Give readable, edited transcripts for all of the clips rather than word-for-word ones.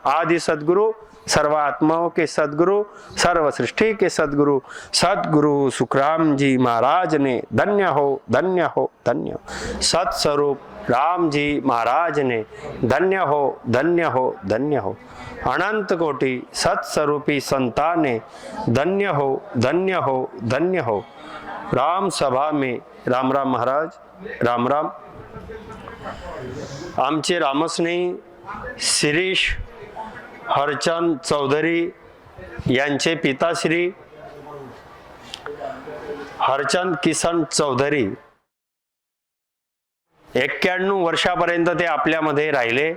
आदि सद्गुरु, सर्व आत्माओं के सद्गुरु, सर्व सृष्टि के सद्गुरु सद्गुरु सुखराम जी महाराज ने धन्य हो, धन्य हो, धन्य हो। सत्स्वरूप राम जी महाराज ने धन्य हो, धन्य हो, धन्य हो। अनंत कोटि सत्स्वरूपी संता ने धन्य हो, धन्य हो, धन्य हो। राम सभा में राम राम महाराज, राम राम। आमचे रामस्नेही शिरीष हरचंद चौधरी यांचे पिताश्री हरचंद किसन चौधरी 91 वर्षापर्यंत ते आपल्यामध्ये राहिले।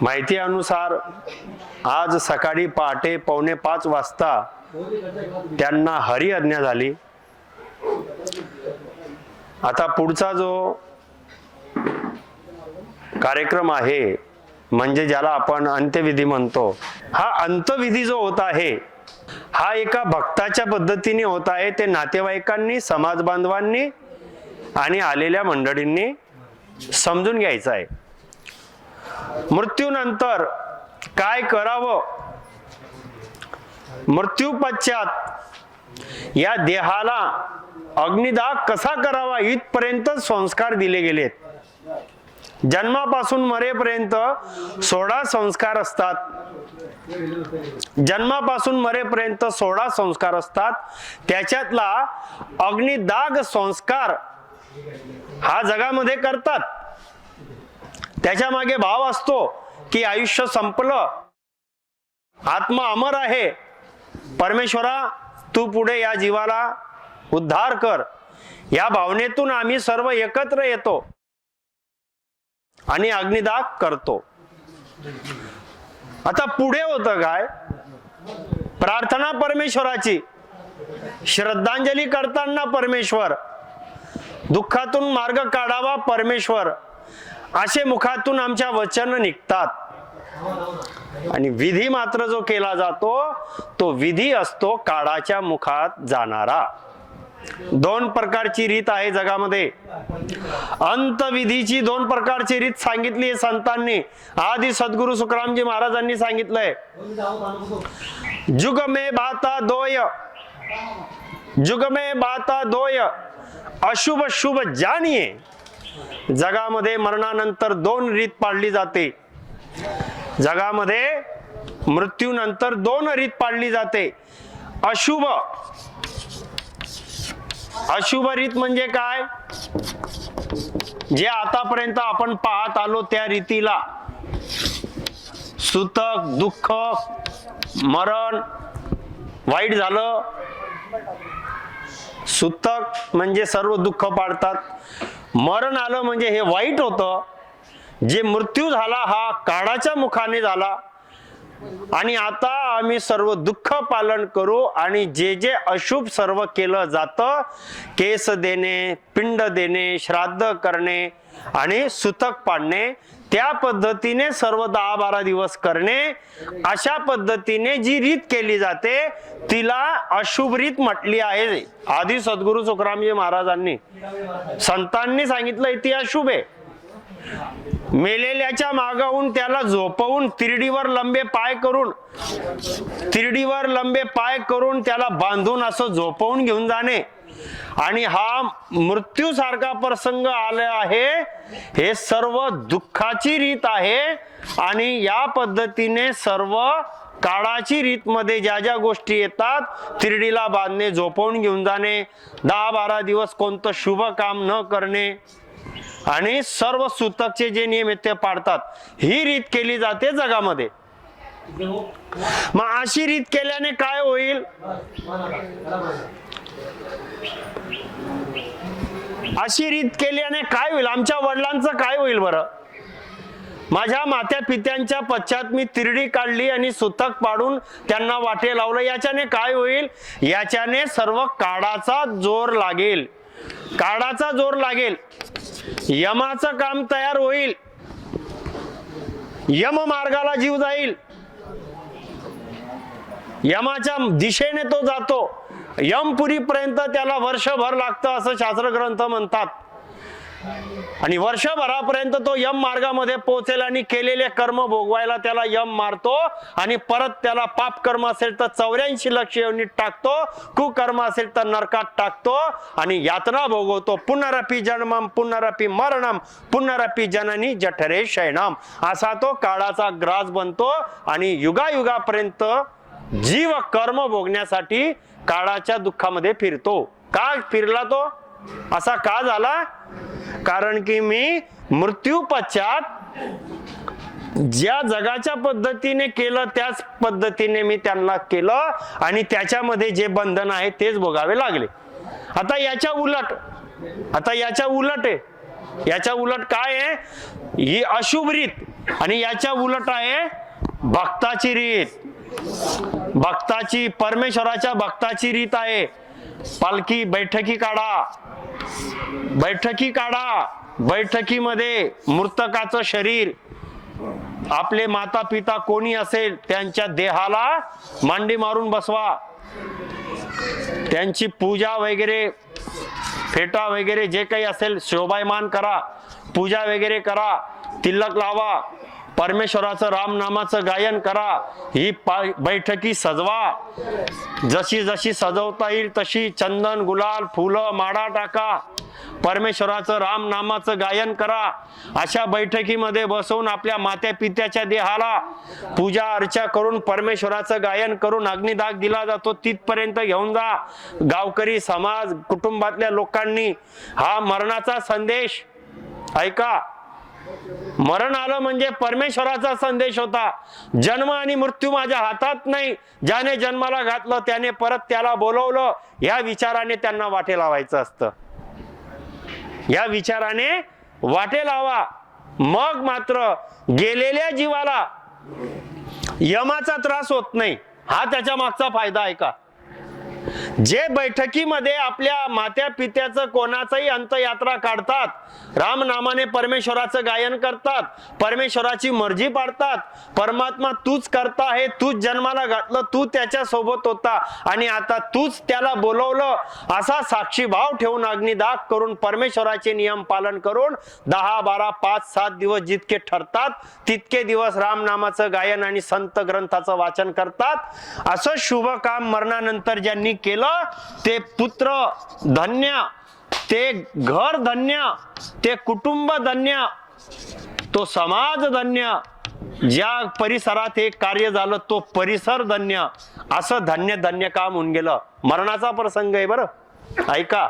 माहिती अनुसार आज सकाळी पहाटे 4:45 वाजता त्यांना हरी आज्ञा झाली। आता पुढचा जो कार्यक्रम आहे म्हणजे ज्याला आपण अंत्यविधी म्हणतो, हा अंत्यविधी जो होत आहे हा एका भक्ताच्या पद्धतीने होत आहे। ते नातेवाईकांनी, समाज बांधवांनी आणि आलेल्या मंडळींनी समजून घ्यायचं आहे। मृत्यूनंतर काय करावं, मृत्यू पश्चात या देहाला अग्निदाह कसा करावा इथपर्यंत संस्कार दिले गेलेत। जन्मापासून मरेपर्यंत 16 संस्कार असतात। जन्मापासून मरेपर्यंत 16 संस्कार असतात। त्याच्यातला अग्निदाह संस्कार हा जगामध्ये करतात। त्याच्या मागे भाव असतो की आयुष्य संपलं, आत्मा अमर आहे, परमेश्वरा तू पुढे या जीवाला उद्धार कर। या भावनेतून आम्ही सर्व एकत्र येतो आणि अग्निदाह करतो। आता पुढे होतं काय, प्रार्थना परमेश्वराची, श्रद्धांजली करताना परमेश्वर, दुःखातून मार्ग काढावा परमेश्वर, असे मुखातून आमच्या वचन निघतात। आणि विधी मात्र जो केला जातो तो विधी असतो काळाच्या मुखात जाणारा। 2 प्रकारची रीत आहे जगामध्ये। अंतविधीची 2 प्रकारची रीत सांगितली आहे संतांनी। आदि सद्गुरु सुखरामजी महाराजांनी सांगितलंय, जुग में बाता दोय, जुग में बाता दोय, अशुभ शुभ जाणिये। जगामध्ये मरणानंतर 2 रीत पाळली जाते। जगामध्ये मृत्यूनंतर 2 रीत पाळली जाते। अशुभ, अशुभ रीत म्हणजे काय, जे आतापर्यंत आपण पाहत आलो त्या रीतीला, सुतक, दुःख, मरण, वाईट झालं। सुतक म्हणजे सर्व दुःख पाडतात, मरण आलं म्हणजे हे वाईट होतं। जे मृत्यू झाला हा काळाच्या मुखाने झाला। आणि आता आम्ही सर्व दुःख पालन करू आणि जे जे अशुभ सर्व केलं जातं, केस देणे, पिंड देणे, श्राद्ध करणे आणि सुतक पाडणे, त्या पद्धतीने सर्व 10-12 दिवस करणे, अशा पद्धतीने जी रीत केली जाते तिला अशुभ रीत म्हटली आहे। आदि सद्गुरु सुखरामजी महाराजांनी, संतांनी सांगितलं ती अशुभ आहे। मेलेल्याच्या मागाहून त्याला झोपवून तिरडीवर लंबे पाय करून, तिरडीवर लंबे पाय करून त्याला बांधून असं झोपवून घेऊन जाणे, आणि हा मृत्यू सारखा प्रसंग आला आहे, हे सर्व दुःखाची रीत आहे। आणि या पद्धतीने सर्व काळाची रीत मध्ये ज्या ज्या गोष्टी येतात, तिरडीला बांधणे, झोपवून घेऊन जाणे, 10-12 दिवस कोणतं शुभ काम न करणे आणि सर्व सुतकचे जे नियम आहेत ते पाळतात, ही रीत केली जाते जगामध्ये। मग अशी रीत केल्याने काय होईल, अशी रीत केल्याने काय होईल, आमच्या वडिलांचं काय होईल बरं। माझ्या मात्या पित्यांच्या पश्चात मी तिरडी काढली आणि सुतक पाडून त्यांना वाटे लावलं, याच्याने काय होईल, याच्याने सर्व काळाचा जोर लागेल, काळाचा जोर लागेल। यमाचं काम तयार होईल, यम मार्गाला जीव जाईल, यमाच्या दिशेने तो जातो। यमपुरी पर्यंत त्याला वर्षभर लागतं असं शास्त्र ग्रंथ म्हणतात। आणि वर्षभरापर्यंत तो यम मार्गामध्ये पोहोचेल आणि केलेले कर्म भोगवायला त्याला यम मारतो आणि परत त्याला पाप कर्म असेल तर 84 लक्ष योनीत टाकतो, कुकर्म असेल तर नरकात टाकतो आणि यातना भोगवतो. पुनरपि जन्मम पुनरपि मरणम पुनरपि जननी जठरे शयनम. असा तो काळाचा ग्रास बनतो आणि युगायुगापर्यंत जीव कर्म भोगण्यासाठी काळाच्या दुःखामध्ये फिरतो. का फिरला तो? असा का झाला? कारण की मी मृत्यू पश्चात ज्या जगाच्या पद्धतीने केलं त्याच पद्धतीने मी त्यांना केलं आणि त्याच्यामध्ये जे बंधन आहे तेच भोगावे लागले. आता याच्या उलट आहे. याच्या उलट काय आहे? ही अशुभ रीत आणि याच्या उलट आहे भक्ताची रीत. भक्ताची, परमेश्वराच्या भक्ताची रीत आहे. पालखी बैठकी काढा, बैठकीमध्ये मृतकाचं शरीर, आपले माता पिता कोणी असेल त्यांच्या देहाला मांडी मारून बसवा, त्यांची पूजा वगैरे, फेटा वगैरे जे काही असेल शोभायमान करा, पूजा वगैरे करा, तिलक लावा, परमेश्वराचं राम नामाचं गायन करा. ही बैठकी सजवा. जशी जशी सजवता येईल तशी चंदन, गुलाल, फुलं, माळा टाका. परमेश्वराचं राम नामाचं गायन करा. अशा बैठकीमध्ये बसवून आपल्या मात्या पित्याच्या देहाला पूजा अर्चा करून परमेश्वराचं गायन करून अग्निदाग दिला जातो. तिथपर्यंत घेऊन जा. गावकरी समाज, कुटुंबातल्या लोकांनी हा मरणाचा संदेश ऐका. मरण आलं म्हणजे परमेश्वराचा संदेश होता. जन्म आणि मृत्यू माझ्या हातात नाही. ज्याने जन्माला घातलं त्याने परत त्याला बोलवलं. या विचाराने त्यांना वाटे लावायचं असतं. या विचाराने वाटे लावा. मग मात्र गेलेल्या जीवाला यमाचा त्रास होत नाही. हा त्याच्या मागचा फायदा आहे का? जे बैठकीमध्ये आपल्या मात्या पित्याचं कोणाचंही अंतयात्रा काढतात, राम नामाने परमेश्वराचं गायन करतात, परमेश्वराची मर्जी पाडतात, परमात्मा तूच करता आहे, तूच जन्माला घातलं, तू त्याच्या सोबत होता आणि आता तूच त्याला बोलवलं, असा साक्षी भाव ठेवून अग्निदाग करून परमेश्वराचे नियम पालन करून 10, 12, 5, 7 दिवस जितके ठरतात तितके दिवस राम नामाचं गायन आणि संत ग्रंथाचं वाचन करतात. असं शुभ काम मरणानंतर ज्यांनी केलं ते पुत्र धन्य, ते घर धन्य, ते कुटुंब धन्य, तो समाज धन्य, ज्या परिसरात हे कार्य झालं तो परिसर धन्य. असं धन्य धन्य काम होऊन गेलं. मरणाचा प्रसंग आहे बरं, ऐका.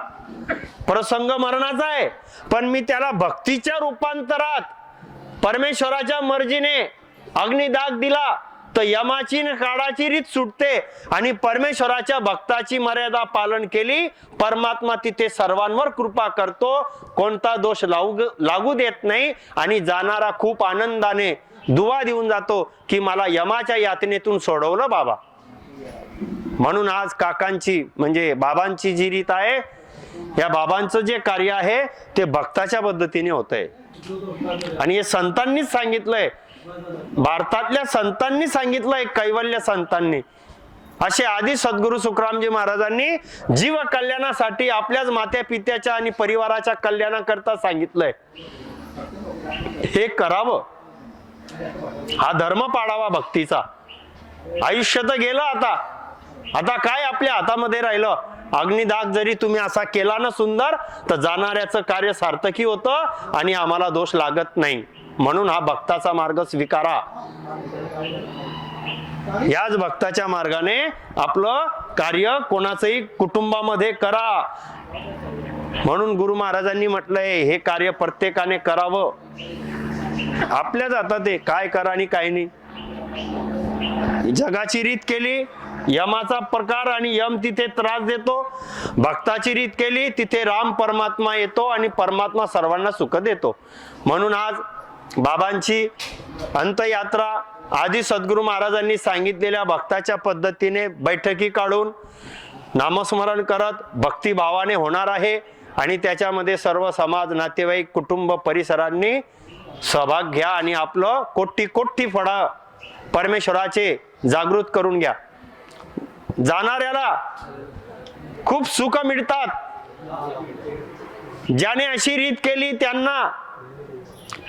प्रसंग मरणाचा आहे पण मी त्याला भक्तीच्या रूपांतरात परमेश्वराच्या मर्जीने अग्निदाग दिला तर यमाची काळाची रीत सुटते आणि परमेश्वराच्या भक्ताची मर्यादा पालन केली. परमात्मा तिथे सर्वांवर कृपा करतो, कोणता दोष लागू देत नाही आणि जाणारा खूप आनंदाने दुवा देऊन जातो की मला यमाच्या यातनेतून सोडवलं बाबा. म्हणून आज काकांची म्हणजे बाबांची जी रीत आहे, या बाबांचं जे कार्य आहे ते भक्ताच्या पद्धतीने होतंय आणि हे संतांनीच सांगितलंय. भारतातल्या संतांनी सांगितलंय, कैवल्य संतांनी. असे आधी सद्गुरु सुखरामजी महाराजांनी जीव कल्याणासाठी आपल्याच मात्या पित्याच्या आणि परिवाराच्या कल्याणाकरता सांगितलंय. हे करावं, हा धर्म पाडावा भक्तीचा. आयुष्य तर गेलं आता काय आपल्या हातामध्ये राहिलं? अग्निदाग जरी तुम्ही असा केला ना सुंदर तर जाणाऱ्याचं कार्य सार्थकी होतं आणि आम्हाला दोष लागत नाही. म्हणून हा भक्ताचा मार्ग स्वीकारा. याच भक्ताच्या मार्गाने आपलं कार्य कोणाचंही कुटुंबामध्ये करा. म्हणून गुरु महाराजांनी म्हटलंय हे कार्य प्रत्येकाने करावं. आपल्याच हातात आहे काय करा आणि काय नाही. जगाची रीत केली, यमाचा प्रकार आणि यम तिथे त्रास देतो. भक्ताची रीत केली, तिथे राम परमात्मा येतो आणि परमात्मा सर्वांना सुख देतो. म्हणून आज बाबांची अंतयात्रा आधी सद्गुरु महाराजांनी सांगितलेल्या भक्ताच्या पद्धतीने बैठकी काढून नामस्मरण करत भक्तिभावाने होणार आहे आणि त्याच्यामध्ये सर्व समाज, नातेवाईक, कुटुंब, परिसरांनी सहभाग घ्या आणि आपलं कोटी फळ परमेश्वराचे जागृत करून घ्या. जाणाऱ्याला खूप सुख मिळतात. ज्याने अशी रीत केली त्यांना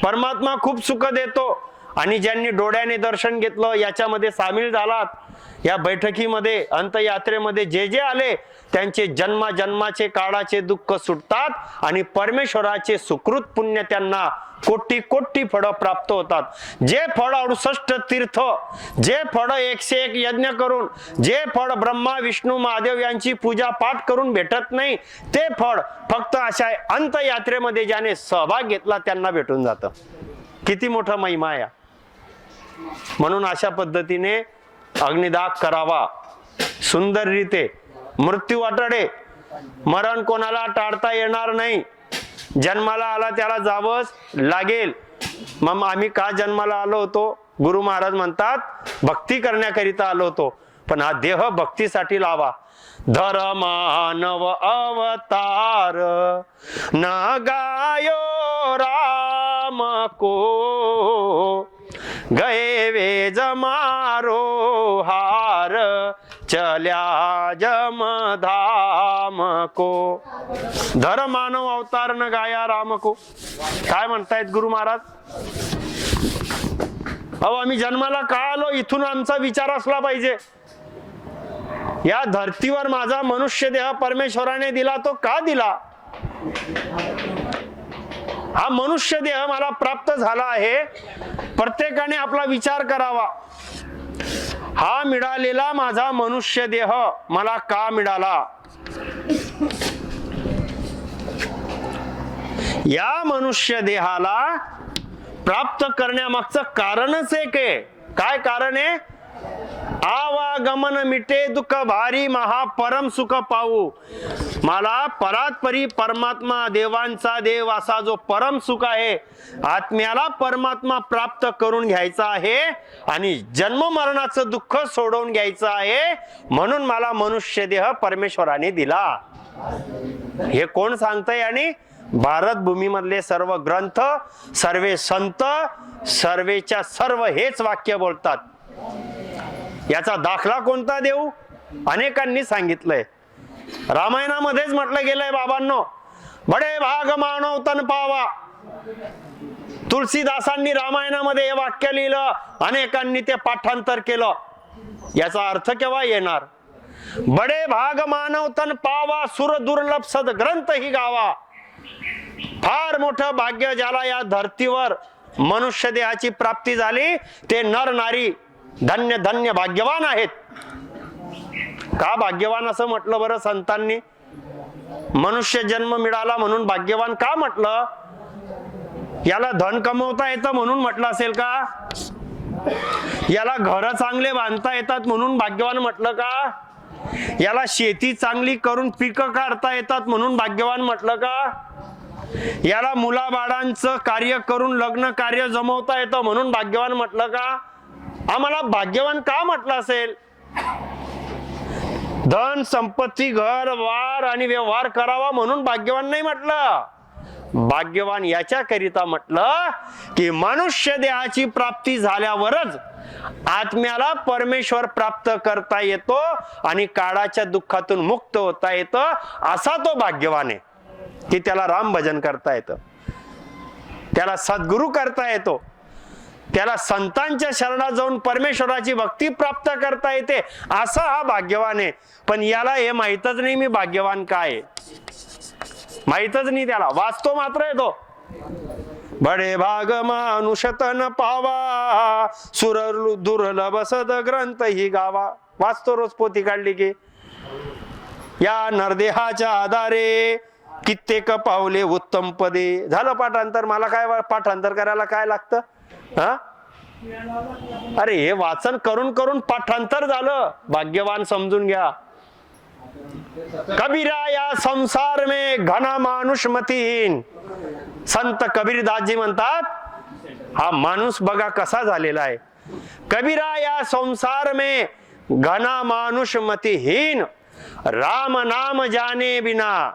परमात्मा खूप सुख देतो, आणि ज्यांनी डोळ्याने दर्शन घेतलं, याच्यामध्ये सामील झालात, या बैठकीमध्ये अंतयात्रेमध्ये जे जे आले त्यांचे जन्माचे काळाचे दुःख सुटतात आणि परमेश्वराचे सुकृत पुण्य त्यांना कोटी कोटी फळं प्राप्त होतात. जे फळ 68 तीर्थ, जे फळ 101 यज्ञ करून, जे फळ ब्रह्मा विष्णू महादेव यांची पूजा पाठ करून भेटत नाही, ते फळ फक्त अशा अंतयात्रेमध्ये ज्याने सहभाग घेतला त्यांना भेटून जातं. किती मोठा महिमा आहे. म्हणून अशा पद्धतीने अग्निदाह करावा सुंदर रीते. मृत्यू वाटाडे, मरण कोणाला टाळता येणार नाही. जन्माला आला त्याला जावंच लागेल. मग आम्ही का जन्माला आलो होतो? गुरु महाराज म्हणतात भक्ती करण्याकरिता आलो होतो, पण हा देह भक्तीसाठी लावा. धर्मानव अवतार न गायो राम को, गए वे जमारो हार चल्या जमधाम को. धर्मानव अवतार न गाया राम को. काय म्हणतायत गुरु महाराज? अहो आम्ही जन्माला का आलो इथून आमचा विचार असला पाहिजे. या धर्तीवर माझा मनुष्य देह परमेश्वराने दिला, तो का दिला? हा मनुष्य देह मला प्राप्त झाला आहे. प्रत्येकाने आपला विचार करावा. हा मिळालेला माझा मनुष्य देह मला का मिळाला? या मनुष्य देहाला प्राप्त करण्यामागचं कारणच एक आहे. काय कारण आहे? आवागमन मिटे दुःख भारी महा परम सुख पाहू. मला परात्परी परमात्मा देवांचा देव असा जो परम सुख आहे, आत्म्याला परमात्मा प्राप्त करून घ्यायचा आहे आणि जन्म मरणाचं दुःख सोडवून घ्यायचं आहे. म्हणून मला मनुष्य देह परमेश्वराने दिला. हे कोण सांगतंय? आणि भारत भूमी मधले सर्व ग्रंथ, सर्वे संत, सर्वेच्या सर्व हेच वाक्य बोलतात. याचा दाखला कोणता देऊ? अनेकांनी सांगितलंय. रामायणामध्येच म्हटलं गेलंय बाबांनो, बडे भाग मानव तन पावा. तुलसीदासांनी रामायणामध्ये हे वाक्य लिहिलं, अनेकांनी ते पाठांतर केलं. याचा अर्थ केव्हा येणार? बडे भाग मानव तन पावा, सुर दुर्लभ सद ग्रंथ ही गावा. फार मोठं भाग्य ज्याला या धर्तीवर मनुष्य देहाची प्राप्ती झाली, ते नर नारी धन्य धन्य भाग्यवान आहेत. का भाग्यवान असं म्हटलं बरं संतांनी? मनुष्य जन्म मिळाला म्हणून भाग्यवान का म्हटलं? याला धन कमवता येतं म्हणून म्हटलं असेल का? याला घर चांगले बांधता येतात म्हणून भाग्यवान म्हटलं का? याला शेती चांगली करून पिकं काढता येतात म्हणून भाग्यवान म्हटलं का? याला मुलाबाळांचं कार्य करून लग्न कार्य जमवता येतं म्हणून भाग्यवान म्हटलं का? आम्हाला भाग्यवान का म्हटलं असेल? धन संपत्ती घर वार आणि व्यवहार करावा म्हणून भाग्यवान नाही म्हटलं. भाग्यवान याच्याकरिता म्हटलं की मनुष्य देहाची प्राप्ती झाल्यावरच आत्म्याला परमेश्वर प्राप्त करता येतो आणि काळाच्या दुःखातून मुक्त होता येतं. असा तो भाग्यवान आहे की त्याला राम भजन करता येतं, त्याला सद्गुरु करता येतो, त्याला संतांच्या शरणात जाऊन परमेश्वराची भक्ती प्राप्त करता येते. असा हा भाग्यवान आहे. पण याला हे माहितच नाही मी भाग्यवान काय, माहितच नाही त्याला. वाचतो मात्र येतो. बडे भाग मानुष तन पावा, सुर दुर्लभ सद ग्रंथ ही गावा. वाचतो रोज पोथी काढली की. या नरदेहाच्या आधारे कित्येक पावले उत्तम पदे. झालं पाठांतर. मला काय पाठांतर करायला काय लागतं? अरे हे वाचन करून करून पाठांतर झालं. भाग्यवान समजून घ्या. कबीरा या संसार में घना मानुष मतीहीन. संत कबीरदासजी म्हणतात हा माणूस बघा कसा झालेला आहे. कबीरा या संसार में घना मानुष मतीहीन, राम नाम जाने बिना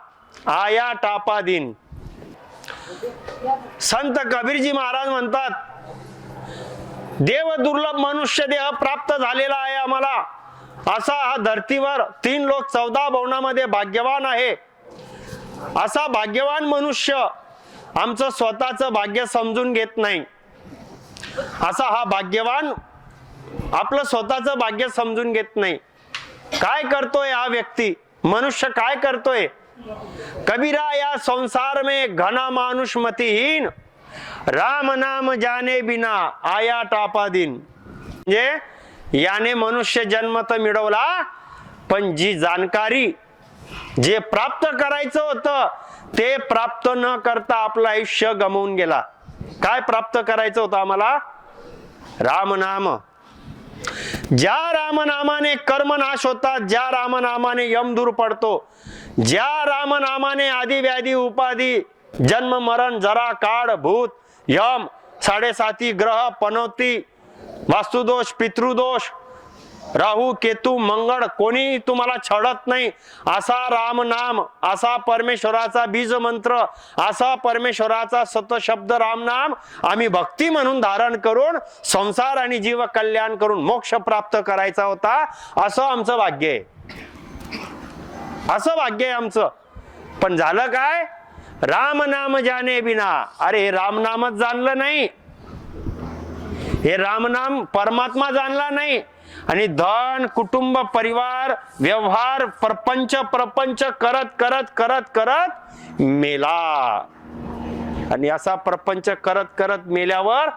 आया टापा दिन. संत कबीरजी महाराज म्हणतात देव दुर्लभ मनुष्य देह प्राप्त झालेला आहे आम्हाला. असा हा धर्तीवर 3 लोक 14 भवनामध्ये भाग्यवान आहे. असा भाग्यवान मनुष्य आमचं स्वतःचं भाग्य समजून घेत नाही. असा हा भाग्यवान आपलं स्वतःचं भाग्य समजून घेत नाही. काय करतोय हा व्यक्ती, मनुष्य काय करतोय? कबीरा या संसार में घना मानुष मतिहीन, राम नाम जाने बिना आया टापा दिन. म्हणजे याने मनुष्य जन्म तर मिळवला, पण जी जाणकारी, जे प्राप्त करायचं होतं ते प्राप्त न करता आपलं आयुष्य गमावून गेला. काय प्राप्त करायचं होतं आम्हाला? रामनाम. ज्या रामनामाने कर्म नाश होतात, ज्या रामनामाने यम दूर पडतो, ज्या रामनामाने आदि व्याधी उपाधी जन्म मरण जरा काळ भूत यम 7.5 ग्रह पनौती वास्तुदोष पितृदोष राहू केतू मंगळ कोणी तुम्हाला छळत नाही. असा रामनाम, असा परमेश्वराचा बीज मंत्र, असा परमेश्वराचा सतशब्द रामनाम आम्ही भक्ती म्हणून धारण करून संसार आणि जीव कल्याण करून मोक्ष प्राप्त करायचा होता. असं आमचं भाग्य आहे, असं भाग्य आहे आमचं. पण झालं काय? राम नाम जाने बिना. अरे हे रामनामच जाणलं नाही, हे रामनाम परमात्मा जाणला नाही, आणि धन कुटुंब परिवार व्यवहार प्रपंच करत करत करत करत मेला. आणि असा प्रपंच करत करत मेल्यावर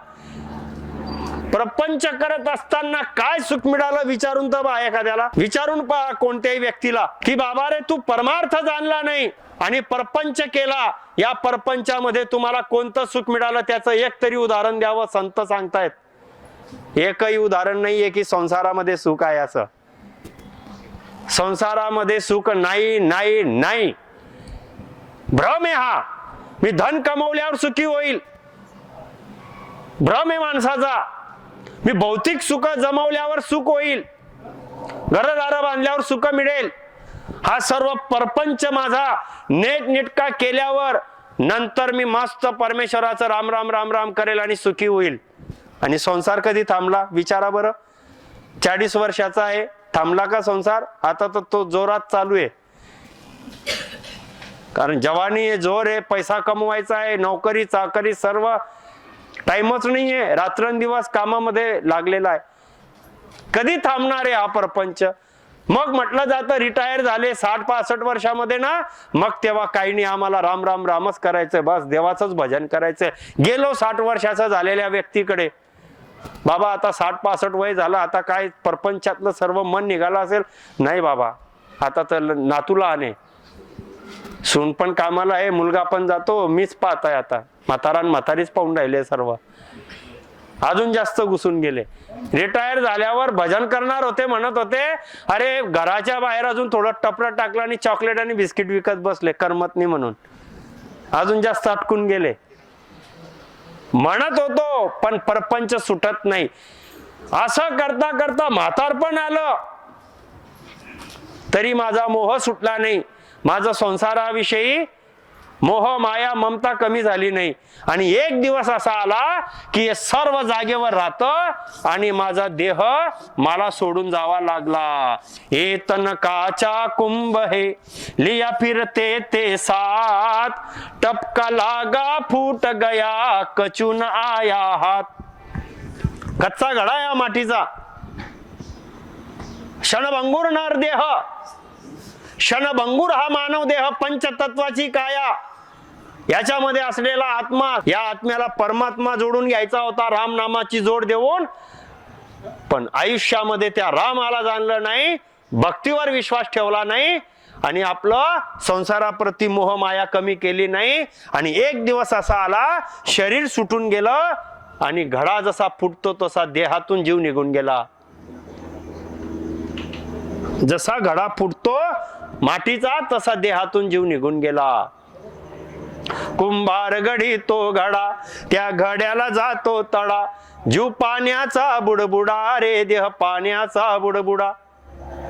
प्रपंच करत असताना काय सुख मिळालं विचारून तर पहा, एखाद्याला विचारून पहा कोणत्याही व्यक्तीला की बाबा रे तू परमार्थ जाणला नाही आणि प्रपंच केला, या प्रपंचामध्ये तुम्हाला कोणतं सुख मिळालं त्याचं एक तरी उदाहरण द्यावं. संत सांगतायत एकही उदाहरण नाहीये की संसारामध्ये सुख आहे. असं संसारामध्ये सुख नाही नाही नाही. भ्रम आहे हा. मी धन कमवल्यावर सुखी होईल, भ्रम आहे माणसाचा. मी भौतिक सुख जमवल्यावर सुख होईल, घरदार बांधल्यावर सुख मिळेल. हा सर्व परपंच माझा नेटनेटका केल्यावर नंतर मी मस्त परमेश्वराचं राम राम राम राम करेल आणि सुखी होईल. आणि संसार कधी थांबला विचारा बरं. 40 वर्षाचा आहे, थांबला का संसार? आता तर तो जोरात चालू आहे. कारण जवानी आहे, जोर आहे, पैसा कमवायचा आहे, नोकरी चाकरी सर्व टाइमच नाहीये, रात्रंदिवस कामामध्ये लागलेला आहे. कधी थांबणार आहे हा प्रपंच? मग म्हटलं जातं रिटायर झाले 60-65 वर्षामध्ये ना, मग तेव्हा काही नाही आम्हाला राम राम रामच करायचंय, बस देवाचंच भजन करायचंय. गेलो 60 वर्षाचा झालेल्या व्यक्तीकडे, बाबा आता 60-65 वय झालं, आता काय प्रपंचातलं सर्व मन निघालं असेल? नाही बाबा, आता तर नातूला आणे, सून पण कामाला आहे, मुलगा पण जातो, मीच पाहत आहे आता. म्हातारीच पाहून राहिले सर्व, अजून जास्त घुसून गेले. रिटायर झाल्यावर भजन करणार होते, म्हणत होते अरे घराच्या बाहेर अजून थोडं टपरं टाकलं आणि चॉकलेट आणि बिस्किट विकत बसले, करमत नाही म्हणून. अजून जास्त अटकून गेले. म्हणत होतो पण परपंच सुटत नाही. असं करता करता म्हातारपण आलं तरी माझा मोह सुटला नाही. माझं संसाराविषयी मोह माया ममता कमी झाली नाही. आणि एक दिवस असा आला की हे सर्व जागेवर राहतं आणि माझा देह मला सोडून जावा लागला. ए तनकाचा कुंभ हे लिया फिरते ते साथ, टपका लागा फूट गया कचून आया हात. कच्चा घडा या मातीचा, क्षणभंगूर नर देह, क्षणभंगूर हा मानव देह, पंचतत्वाची काया, याच्यामध्ये असलेला आत्मा, या आत्म्याला परमात्मा जोडून घ्यायचा होता रामनामाची जोड देऊन. पण आयुष्यामध्ये त्या रामाला जाणलं नाही, भक्तीवर विश्वास ठेवला नाही आणि आपलं संसाराप्रती मोह माया कमी केली नाही. आणि एक दिवस असा आला, शरीर सुटून गेलं आणि घडा जसा फुटतो तसा देहातून जीव निघून गेला. जसा घडा फुटतो मातीचा तसा देहातून जीव निघून गेला. कुंभार गडी तो घडा, त्या घड्याला जातो तडा, जीव पाण्याचा बुडबुडा रे देह पाण्याचा बुडबुडा.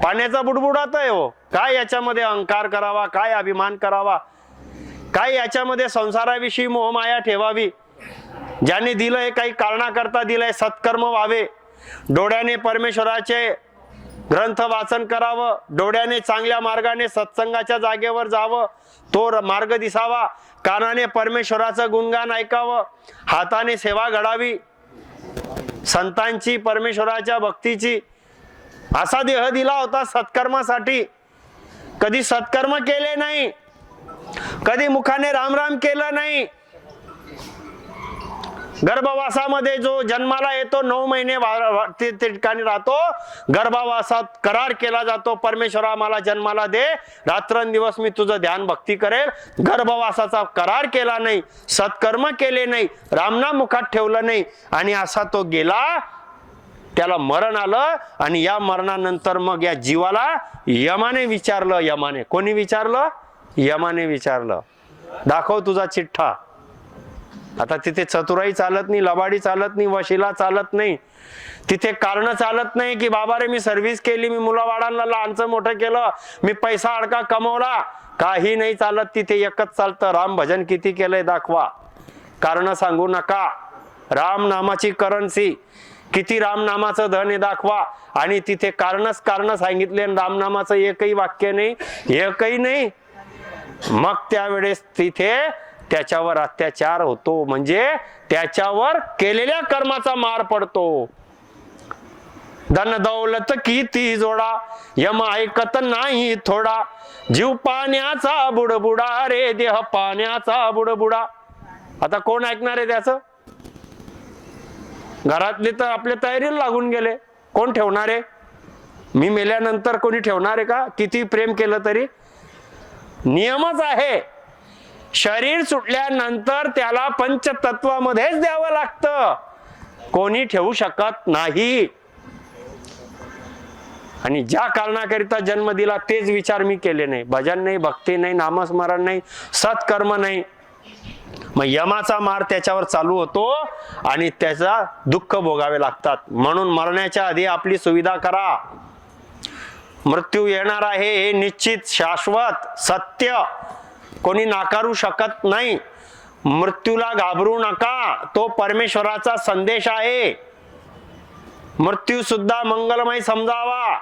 पाण्याचा बुडबुडात आहे हो. काय याच्यामध्ये अहंकार करावा, काय अभिमान करावा, काय याच्यामध्ये संसाराविषयी मोहमाया ठेवावी? ज्याने दिलंय काही कारणाकरता दिलंय, सत्कर्म व्हावे, डोळ्याने परमेश्वराचे ग्रंथ वाचन करावं, डोळ्याने चांगल्या मार्गाने सत्संगाच्या जागेवर जावं, तो मार्ग दिसावा, कानाने परमेश्वराचं गुणगान ऐकावं, हाताने सेवा घडावी संतांची, परमेश्वराच्या भक्तीची. असा देह दिला होता सत्कर्मासाठी. कधी सत्कर्म केले नाही, कधी मुखाने राम राम केलं नाही. गर्भवासामध्ये जो जन्माला येतो 9 महिने ते ठिकाणी राहतो, गर्भवासात करार केला जातो, परमेश्वरा मला जन्माला दे, रात्रंदिवस मी तुझं ध्यान भक्ती करेल. गर्भवासाचा करार केला नाही, सत्कर्म केले नाही, रामनाम मुखात ठेवलं नाही, आणि असा तो गेला. त्याला मरण आलं, आणि या मरणानंतर मग या जीवाला यमाने विचारलं. यमाने, कोणी विचारलं? यमाने विचारलं, दाखव तुझा चिठ्ठा. आता तिथे चतुराई चालत नाही, लबाडी चालत नाही, वशिला चालत नाही, तिथे कारण चालत नाही की बाबा रे मी सर्व्हिस केली, मी मुलाबाळांना लहानचं मोठं केलं, मी पैसा अडका कमवला. काही नाही चालत तिथे. एकच चालतं, राम भजन किती केलंय दाखवा. कारण सांगू नका. राम नामाची करन्सी, किती रामनामाचं धन आहे दाखवा. आणि तिथे कारणच कारण सांगितले, रामनामाचं एकही वाक्य नाही, एकही नाही. मग त्यावेळेस तिथे त्याच्यावर अत्याचार होतो, म्हणजे त्याच्यावर केलेल्या कर्माचा मार पडतो. धन दौलत किती जोडा, यम ऐकत नाही थोडा, जीव पाण्याचा बुडबुडा रे, देह पाण्याचा बुडबुडा. आता कोण ऐकणार आहे त्याचं? घरातले तर आपल्या तयारीला लागून गेले. कोण ठेवणार आहे? मी मेल्यानंतर कोणी ठेवणार आहे का? किती प्रेम केलं तरी. नियमच आहे, शरीर सुटल्यानंतर त्याला पंचतत्वामध्येच द्यावं लागतं, कोणी ठेवू शकत नाही. आणि ज्या कारणाकरिता जन्म दिला तेच विचार मी केले नाही. भजन नाही, भक्ती नाही, नामस्मरण नाही, सत्कर्म नाही. मग यमाचा मार त्याच्यावर चालू होतो आणि त्याचा दुःख भोगावे लागतात. म्हणून मरण्याच्या आधी आपली सुविधा करा. मृत्यू येणार आहे हे निश्चित, शाश्वत, सत्य, कोणी नाकारू शकत नाही. मृत्यूला घाबरू नका, तो परमेश्वराचा संदेश आहे. मृत्यू सुद्धा मंगलमय समजावा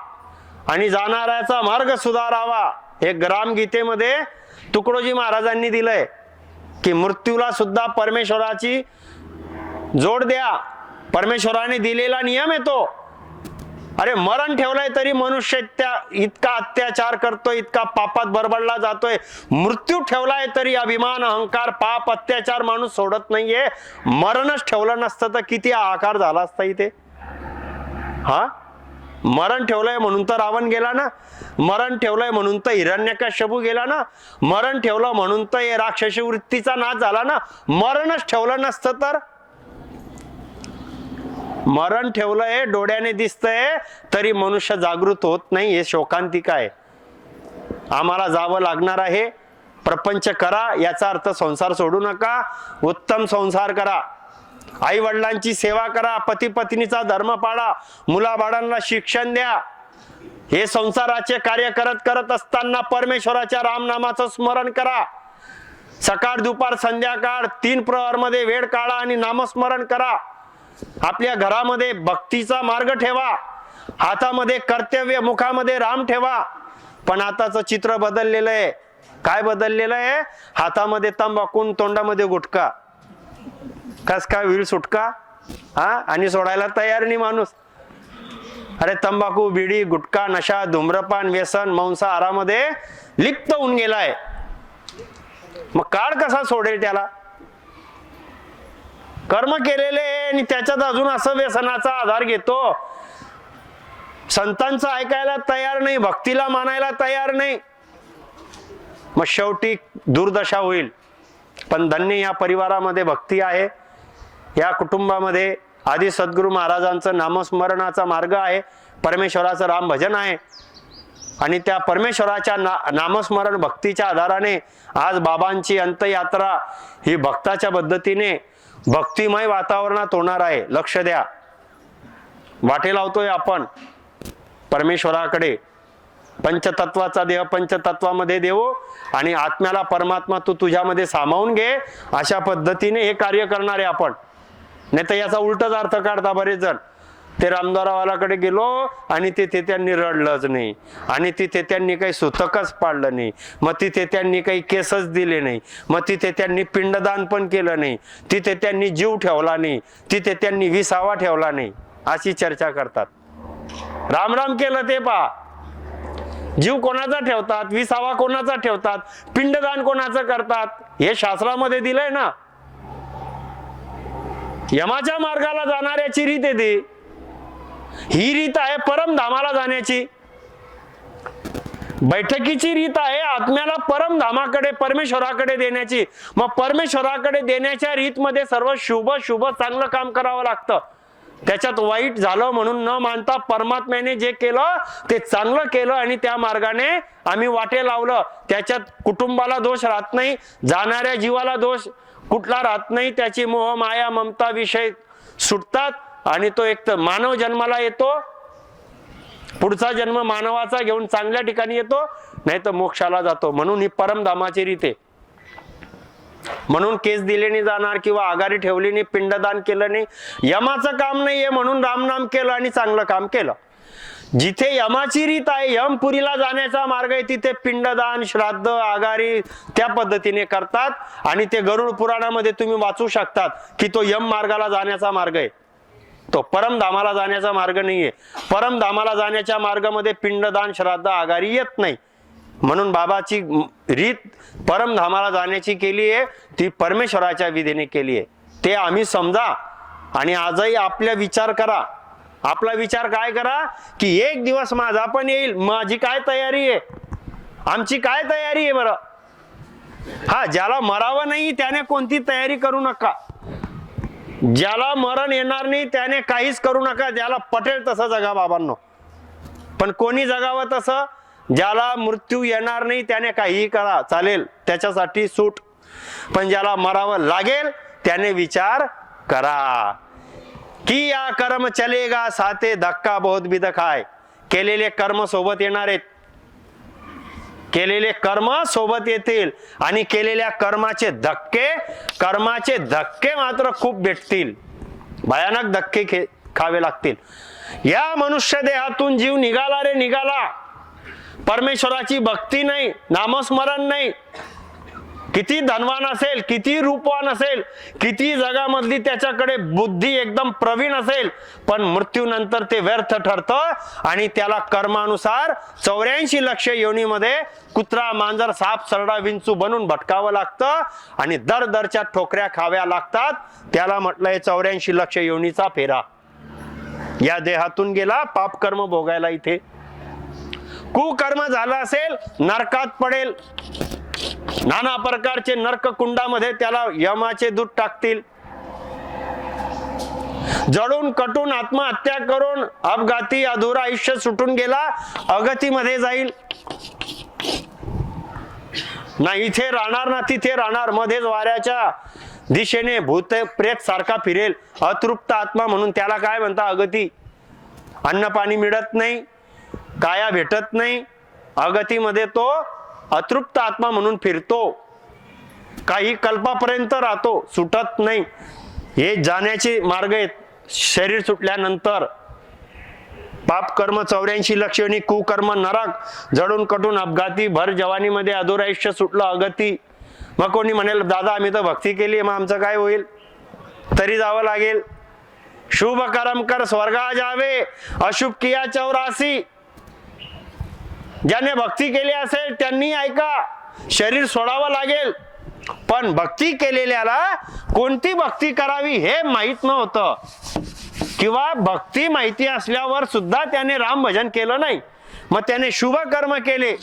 आणि जाणाऱ्याचा मार्ग सुधारावा. हे ग्रामगीतेमध्ये तुकडोजी महाराजांनी दिलंय की मृत्यूला सुद्धा परमेश्वराची जोड द्या. परमेश्वराने दिलेला नियम येतो. अरे मरण ठेवलंय तरी मनुष्य इतका अत्याचार करतोय, इतका पापात बरबडला जातोय. मृत्यू ठेवलाय तरी अभिमान, अहंकार, पाप, अत्याचार माणूस सोडत नाहीये. मरणच ठेवलं नसतं तर किती आकार झाला असता इथे. हा, मरण ठेवलंय म्हणून तर रावण गेला ना, मरण ठेवलंय म्हणून तर हिरण्यकश्यपू गेला ना, मरण ठेवलं म्हणून तर राक्षसी वृत्तीचा नाश झाला ना. मरणच ठेवलं नसतं तर. मरण ठेवलंय, डोळ्याने दिसतंय तरी मनुष्य जागृत होत नाही. हे शोकांतिका आहे. आम्हाला जावं लागणार आहे. प्रपंच करा, याचा अर्थ संसार सोडू नका, उत्तम संसार करा. आई वडिलांची सेवा करा, पती पत्नीचा धर्म पाळा, मुलाबाळांना शिक्षण द्या. हे संसाराचे कार्य करत असताना परमेश्वराच्या रामनामाचं स्मरण करा. सकाळ दुपार संध्याकाळ 3 प्रहर मध्ये वेळ काढा आणि नामस्मरण करा. आपल्या घरामध्ये भक्तीचा मार्ग ठेवा, हातामध्ये कर्तव्य, मुखामध्ये राम ठेवा. पण आताचं चित्र बदललेलं आहे. काय बदललेलं आहे? हातामध्ये तंबाखू, तोंडामध्ये गुटखा. कस काय होईल सुटका? हा, आणि सोडायला तयार नाही माणूस. अरे तंबाखू, बिडी, गुटखा, नशा, धूम्रपान, व्यसन, मांसाहारामध्ये लिप्त होऊन गेलाय. मग काळ कसा सोडेल त्याला? कर्म केलेले आणि त्याच्यात अजून असं व्यसनाचा आधार घेतो. संतांचं ऐकायला तयार नाही, भक्तीला मानायला तयार नाही. मग शेवटी दुर्दशा होईल. पण धन्य या परिवारामध्ये भक्ती आहे, या कुटुंबामध्ये आदि सद्गुरु महाराजांचं नामस्मरणाचा मार्ग आहे, परमेश्वराचं राम भजन आहे. आणि त्या परमेश्वराच्या नामस्मरण भक्तीच्या आधाराने आज बाबांची अंत्ययात्रा ही भक्ताच्या पद्धतीने भक्तिमय वातावरणात होणार आहे. लक्ष द्या. वाटे लावतोय आपण परमेश्वराकडे. पंचतत्वाचा देह पंचतत्वामध्ये देऊ आणि आत्म्याला परमात्मा तू तुझ्यामध्ये सामावून घे, अशा पद्धतीने हे कार्य करणार आहे आपण. नाही तर याचा उलटच अर्थ काढता बरेच जण. ते रामदारावालाकडे गेलो आणि तिथे त्यांनी रडलंच नाही, आणि तिथे त्यांनी काही सुतकच पाडलं नाही, मग तिथे त्यांनी काही केसच दिले नाही, मग तिथे त्यांनी पिंडदान पण केलं नाही, तिथे त्यांनी जीव ठेवला नाही, तिथे त्यांनी विसावा ठेवला नाही, अशी चर्चा करतात. राम राम केलं ते पहा, जीव कोणाचा ठेवतात, विसावा कोणाचा ठेवतात, पिंडदान कोणाचं करतात, हे शास्त्रामध्ये दिलंय ना. यमाच्या मार्गाला जाणाऱ्याची रीत आहे ती. ही रीत आहे परमधामाला जाण्याची. बैठकीची रीत आहे आत्म्याला परमधामाकडे परमेश्वराकडे देण्याची. मग परमेश्वराकडे देण्याच्या रीतमध्ये सर्व शुभ शुभ चांगलं काम करावं लागतं. त्याच्यात वाईट झालं म्हणून न मानता परमात्म्याने जे केलं ते चांगलं केलं आणि त्या मार्गाने आम्ही वाटे लावलं. त्याच्यात कुटुंबाला दोष राहत नाही, जाणाऱ्या जीवाला दोष कुठला राहत नाही. त्याची मोह माया ममता विषय सुटतात आणि तो एक तर मानव जन्माला येतो, पुढचा जन्म मानवाचा घेऊन चांगल्या ठिकाणी येतो, नाही तर मोक्षाला जातो. म्हणून ही परमधामाची रीत आहे. म्हणून केस दिले नाही जाणार किंवा आघाडी ठेवली नाही, पिंडदान केलं नाही, यमाचं काम नाहीये म्हणून रामनाम केलं आणि चांगलं काम केलं. जिथे यमाची रीत आहे, यमपुरीला जाण्याचा मार्ग आहे, तिथे पिंडदान श्राद्ध आघाडी त्या पद्धतीने करतात. आणि ते गरुड पुराणामध्ये तुम्ही वाचू शकतात की तो यम मार्गाला जाण्याचा मार्ग आहे, तो परमधामाला जाण्याचा मार्ग नाहीये. परमधामाला जाण्याच्या मार्गामध्ये पिंडदान श्राद्ध आघाडी येत नाही. म्हणून बाबाची रीत परमधामाला जाण्याची केली आहे, ती परमेश्वराच्या विधीने केली आहे. ते आम्ही समजा आणि आजही आपला विचार करा. आपला विचार काय करा की एक दिवस माझा पण येईल, माझी काय तयारी आहे, आमची काय तयारी आहे बरं. हा, ज्याला मरावं नाही त्याने कोणती तयारी करू नका. ज्याला मरण येणार नाही त्याने काहीच करू नका. ज्याला पटेल तसं जगा बाबांनो. पण कोणी जगावं तसं? ज्याला मृत्यू येणार नाही त्याने काहीही करा, चालेल, त्याच्यासाठी सूट. पण ज्याला मरावं लागेल त्याने विचार करा की या कर्म चलेगा साथे धक्का बहुत भी दखाय. केलेले कर्म सोबत येणार आहेत, केलेले कर्म सोबत येतील आणि केलेल्या कर्माचे धक्के मात्र खूप भेटतील, भयानक धक्के खावे लागतील. या मनुष्य देहातून जीव निघाला रे निघाला, परमेश्वराची भक्ती नाही, नामस्मरण नाही. किती धनवान असेल, किती रूपवान असेल, किती जगामधली त्याच्याकडे बुद्धी एकदम प्रवीण असेल, पण मृत्यूनंतर ते व्यर्थ ठरतं आणि त्याला कर्मानुसार 84 लक्ष योनीमध्ये कुत्रा मांजर साप सरडा विंचू बनून भटकावं लागतं आणि दरदरच्या ठोकऱ्या खाव्या लागतात. त्याला म्हटलंय 84 लक्ष योनीचा फेरा. या देहातून गेला, पाप कर्म भोगायला इथे. कुकर्म झालं असेल नरकात पडेल. नाना प्रकारचे नरक कुंडामध्ये त्याला यमाचे दूध टाकतील. जळून कटून आत्महत्या करून अपघाती अधुरा आयुष्य सुटून गेला, अगतीमध्ये जाईल. ना इथे राहणार ना तिथे राहणार, मध्येच वाऱ्याच्या दिशेने भूत प्रेत सारखा फिरेल. अतृप्त आत्मा म्हणून त्याला काय म्हणता? अगती. अन्न पाणी मिळत नाही, काया भेटत नाही, अगतीमध्ये तो अतृप्त आत्मा म्हणून फिरतो. काही कल्पापर्यंत राहतो, सुटत नाही. हे जाण्याचे मार्ग आहेत. शरीर सुटल्यानंतर पाप कर्म 84 लक्षणी, कुकर्म नरक, जडून कटून अपघाती, भर जवानीमध्ये अधुरायुष्य सुटलं अगती. मग कोणी म्हणेल दादा आम्ही तर भक्ती केली, मग आमचं काय होईल? तरी जावं लागेल. शुभ कर्म कर स्वर्गा जावे, अशुभ किया 84. ज्याने भक्ती केली असेल त्यांनी ऐका, शरीर सोडावं लागेल. पण भक्ती केलेल्याला कोणती भक्ती करावी हे माहित नव्हतं, किंवा भक्ती माहिती असल्यावर सुद्धा त्याने राम भजन केलं नाही. मग त्याने शुभ कर्म केले.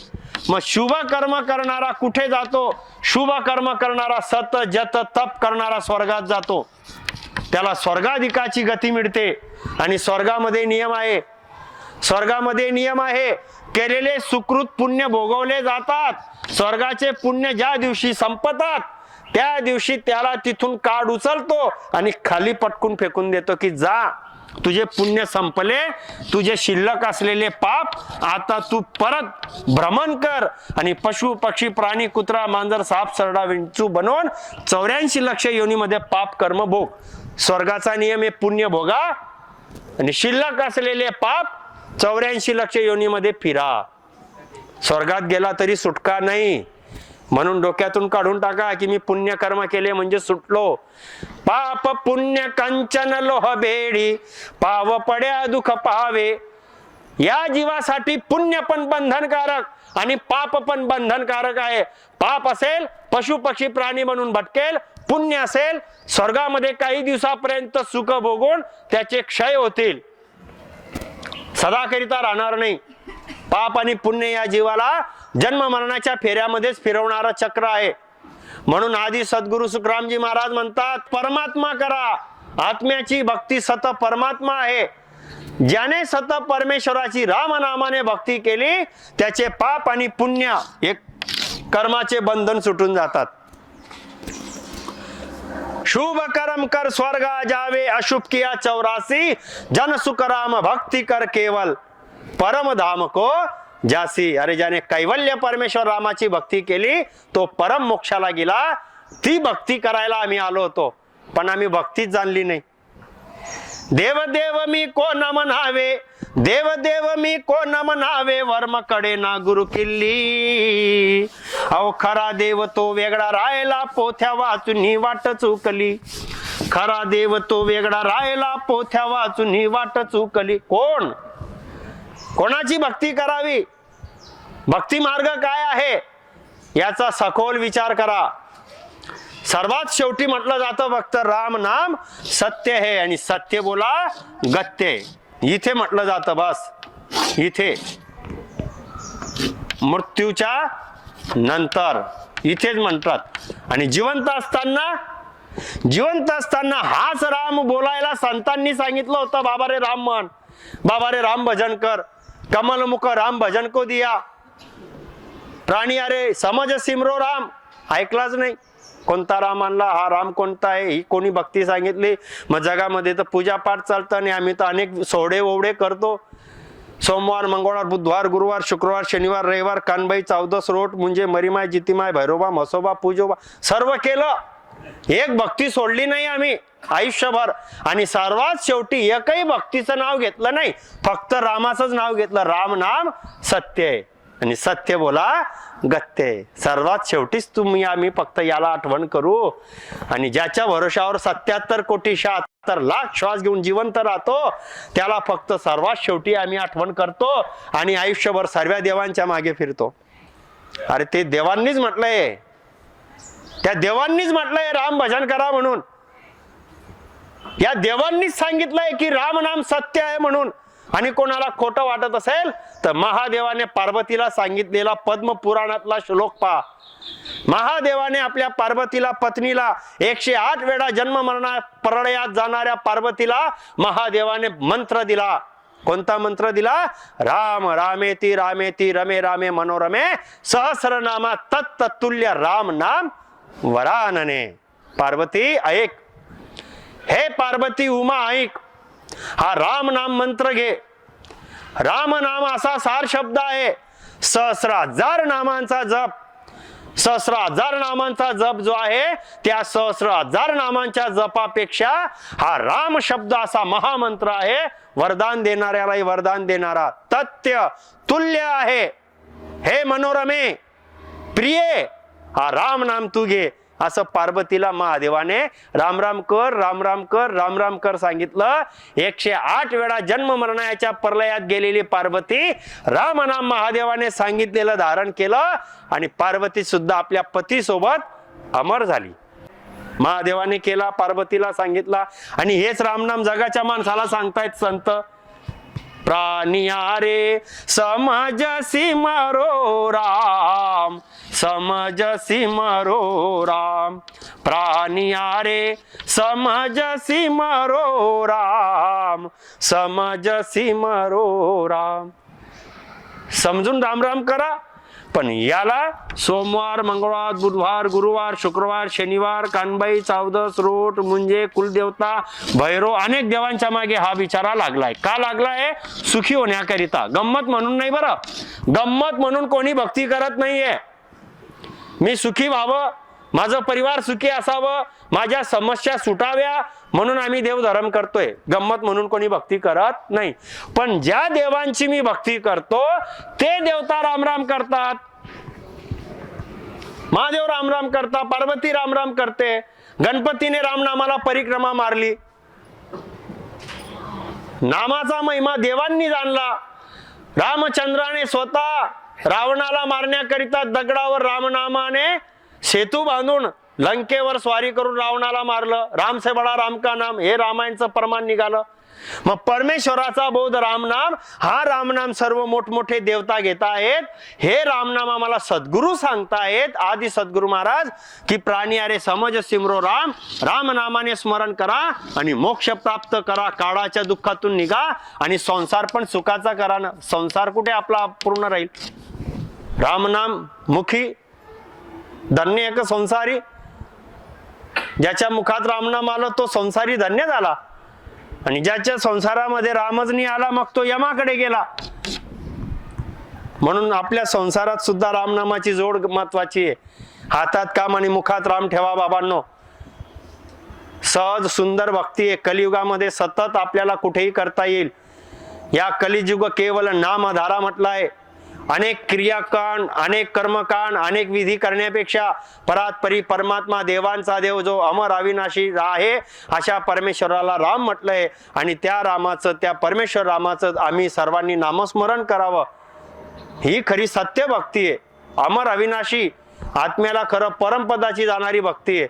मग शुभ कर्म करणारा कुठे जातो? शुभ कर्म करणारा सत जत तप करणारा स्वर्गात जातो. त्याला स्वर्गाधिकाची गती मिळते. आणि स्वर्गामध्ये नियम आहे, स्वर्गामध्ये नियम आहे, केलेले सुकृत पुण्य भोगवले जातात. स्वर्गाचे पुण्य ज्या दिवशी संपतात त्या दिवशी त्याला तिथून काढ उचलतो आणि खाली पटकून फेकून देतो की जा, तुझे पुण्य संपले, तुझे शिल्लक असलेले पाप आता तू परत भ्रमण कर आणि पशु पक्षी प्राणी कुत्रा मांजर साप सरडा विंचू बनवून 84 लक्ष योनीमध्ये पाप कर्म भोग. स्वर्गाचा नियम आहे पुण्य भोगा, आणि शिल्लक असलेले पाप 84 लक्ष योनीमध्ये फिरा. स्वर्गात गेला तरी सुटका नाही. म्हणून डोक्यातून काढून टाका की मी पुण्य कर्म केले म्हणजे सुटलो. पाप पुण्य कंचन लोह बेडी, पाव पड्या दुःख पावे. या जीवासाठी पुण्य पण बंधनकारक आणि पाप पण बंधनकारक आहे. पाप असेल पशु पक्षी प्राणी म्हणून भटकेल, पुण्य असेल स्वर्गामध्ये काही दिवसापर्यंत सुख भोगून त्याचे क्षय होतील, सदाकरिता राहणार नाही. पाप आणि पुण्य या जीवाला जन्म मरणाच्या फेऱ्यामध्येच फिरवणारा चक्र आहे. म्हणून आदी सद्गुरु सुखरामजी महाराज म्हणतात, परमात्मा करा. आत्म्याची भक्ती सत परमात्मा आहे. ज्याने सत परमेश्वराची रामनामाने भक्ती केली त्याचे पाप आणि पुण्य एक कर्माचे बंधन सुटून जातात. शुभ कर्म कर स्वर्गा जावे, अशुभ किया 84, जन सुख राम भक्ति कर केवल, परम धाम को जासी. अरे ज्याने कैवल्य परमेश्वर रामाची भक्ती केली तो परम मोक्षाला गेला. ती भक्ती करायला आम्ही आलो होतो पण आम्ही भक्तीच जाणली नाही. देव देव मी को न म्हणावे, देव देव मी को न म्हणावे, वर्म कडे ना गुरु किल्ली. अहो खरा देव तो वेगळा राहिला, पोथ्या वाचून ही वाट चुकली. खरा देव तो वेगळा राहिला, पोथ्या वाचून ही वाट चुकली. कोण कोणाची भक्ती करावी, भक्ती मार्ग काय आहे याचा सखोल विचार करा. सर्वात शेवटी म्हटलं जातं फक्त राम नाम सत्य है आणि सत्य बोला गत्य. इथे म्हटलं जातं बस. इथे मृत्यूच्या नंतर इथेच म्हणतात. आणि जिवंत असताना हाच राम बोलायला संतांनी सांगितलं होतं. बाबा रे राम म्हण, बाबा रे राम भजन कर, कमलमुख राम भजन को दिया. प्राणी अरे समज सिमरो राम, ऐकलाच नाही. कोणता राम आणला, हा राम कोणता आहे, ही कोणी भक्ती सांगितली. मग जगामध्ये तर पूजा पाठ चालतं आणि आम्ही तर अनेक सोहडे ओवडे करतो. सोमवार मंगळवार बुधवार गुरुवार शुक्रवार शनिवार रविवार कानबाई 14 रोट म्हणजे मरीमाय जितीमाय भैरोबा म्हसोबा पूजोबा सर्व केलं. एक भक्ती सोडली नाही आम्ही आयुष्यभर. आणि सर्वात शेवटी एकही भक्तीचं नाव घेतलं नाही, फक्त रामाचंच नाव घेतलं. राम नाम सत्य आहे आणि सत्य बोला गत्य. सर्वात शेवटीच तुम्ही आम्ही फक्त याला आठवण करू. आणि ज्याच्या भरोशावर 77 कोटी 76 लाख श्वास घेऊन जिवंत राहतो त्याला फक्त सर्वात शेवटी आम्ही आठवण करतो आणि आयुष्यभर सर्व देवांच्या मागे फिरतो. अरे ते देवांनीच म्हटलंय, त्या देवांनीच म्हटलंय राम भजन करा म्हणून. या देवांनीच सांगितलंय की राम नाम सत्य आहे म्हणून. आणि कोणाला खोटं वाटत असेल तर महादेवाने पार्वतीला सांगितलेला पद्म पुराणातला श्लोक पहा. महादेवाने आपल्या पार्वतीला पत्नीला 108 वेळा जन्म मरणा प्रलयात जाणाऱ्या पार्वतीला महादेवाने मंत्र दिला. कोणता मंत्र दिला? राम रामेती रामेती रमे रामे मनोरमे सहस्रनामा तत्तुल्य राम नाम वरानने. पार्वती ऐक, हे पार्वती उमा ऐक, हा राम नाम मंत्र घे. राम नाम असा सार शब्द आहे. 1000 नामांचा जप, 1000 नामांचा जप जो आहे त्या 1000 नामांच्या जपापेक्षा हा राम शब्द असा महामंत्र आहे. वरदान देणाऱ्यालाही वरदान देणारा, तथ्य तुल्य आहे. हे मनोरमे प्रिय, हा राम नाम तू घे असं पार्वतीला महादेवाने राम राम कर राम राम कर राम राम कर सांगितलं. 108 वेळा जन्म मरणाच्या प्रलयात गेलेली पार्वती राम नाम महादेवाने सांगितलेलं धारण केलं आणि पार्वती सुद्धा आपल्या पती सोबत अमर झाली. महादेवाने केला, पार्वतीला सांगितला. आणि हेच रामनाम जगाच्या माणसाला सांगतायत संत. प्राणिया रे समजसी मरो राम, समजसी मरो राम. प्राणिया रे समजसी मरो राम, समजसी मरो राम. समजून राम राम करा. पण याला सोमवार मंगळवार बुधवार गुरुवार शुक्रवार शनिवार कानबाई 14 रोट म्हणजे कुलदेवता भैरव अनेक देवांच्या मागे हा विचारा लागलाय. का लागलाय? सुखी होण्याकरिता. गंमत म्हणून नाही बरं, गंमत म्हणून कोणी भक्ती करत नाहीये. मी सुखी व्हावं, माझं परिवार सुखी असावं, माझ्या समस्या सुटाव्या म्हणून आम्ही देवधर्म करतोय, गंमत म्हणून कोणी भक्ती करत नाही. पण ज्या देवांची मी भक्ती करतो ते देवता रामराम करतात. महादेव रामराम करता, पार्वती रामराम करते, गणपतीने रामनामाला परिक्रमा मारली. नामाचा महिमा देवांनी जाणला. रामचंद्राने स्वतः रावणाला मारण्याकरिता दगडावर रामनामाने सेतू बांधून लंकेवर स्वारी करून रावणाला मारलं. राम से बडा राम का नाम, हे रामायणचं प्रमाण निघालं. मग परमेश्वराचा बोध रामनाम, हा रामनाम सर्व मोठमोठे देवता घेत आहेत. हे रामनाम आम्हाला सद्गुरू सांगतायत, आदि सद्गुरू महाराज, की प्राणी अरे समज सिमरो राम, राम नामाने स्मरण करा आणि मोक्ष प्राप्त करा, काळाच्या दुःखातून निघा आणि संसार पण सुखाचा करा ना. संसार कुठे आपला पूर्ण राहील? रामनाम मुखी धन्य एक संसारी. ज्याच्या मुखात रामनाम आलं तो संसारी धन्य झाला, आणि ज्याच्या संसारामध्ये रामच नाही आला मग तो यमाकडे गेला. म्हणून आपल्या संसारात सुद्धा रामनामाची जोड महत्वाची आहे. हातात काम आणि मुखात राम ठेवा बाबांनो. सहज सुंदर भक्ती आहे. कलियुगामध्ये सतत आपल्याला कुठेही करता येईल. या कलियुग केवळ नामधारा म्हटलं आहे. अनेक क्रियाकांड, अनेक कर्मकांड, अनेक विधी करण्यापेक्षा परात्परी परमात्मा, देवांचा देव जो अमर अविनाशी आहे, अशा परमेश्वराला राम म्हटलंय. आणि त्या रामाचं, त्या परमेश्वर रामाचं आम्ही सर्वांनी नामस्मरण करावं. ही खरी सत्य भक्ती आहे. अमर अविनाशी आत्म्याला खरं परमपदाची जाणारी भक्ती आहे.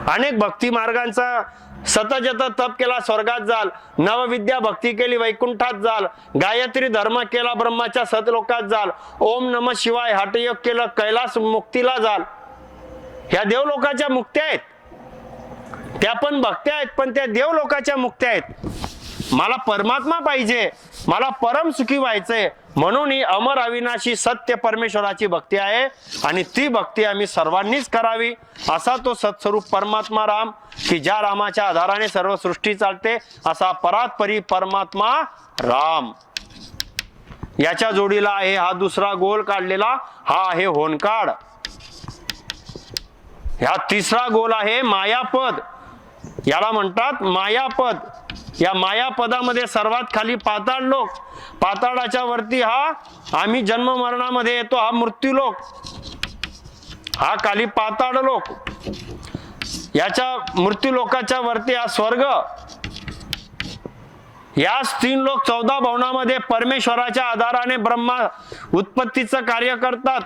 अनेक भक्ती मार्गांचा सतत तप केला स्वर्गात जाल, नवविद्या भक्ती केली वैकुंठात जाल, गायत्री धर्म केला ब्रह्माच्या सतलोकात जाल, ओम नम शिवाय हठयोग केलं कैलास मुक्तीला जाल. ह्या देवलोकाच्या मुक्त्या आहेत. त्या पण भक्त्या आहेत, पण त्या देवलोकाच्या मुक्त्या आहेत. मला परमात्मा पाहिजे, मला परम सुखी व्हायचंय, म्हणून ही अमर अविनाशी सत्य परमेश्वराची भक्ती आहे. आणि ती भक्ती आम्ही सर्वांनीच करावी. असा तो सत्स्वरूप परमात्मा राम, की ज्या रामाच्या आधाराने सर्व सृष्टी चालते, असा परात्परी परमात्मा राम. याच्या जोडीला आहे हा दुसरा गोल काढलेला, हा आहे होनकाड. ह्या तिसरा गोल आहे मायापद. याला म्हणतात मायापद. या मायापदामध्ये सर्वात खाली पाताळ लोक, पाताळाच्या वरती हा आम्ही जन्म मरणामध्ये येतो, हा मृत्यू लोक, हा खाली पाताळ लोक. याच्या मृत्यू लोकाच्या वरती हा स्वर्ग. याच 3 लोक 14 भवनामध्ये परमेश्वराच्या आधाराने ब्रह्मा उत्पत्तीचं कार्य करतात.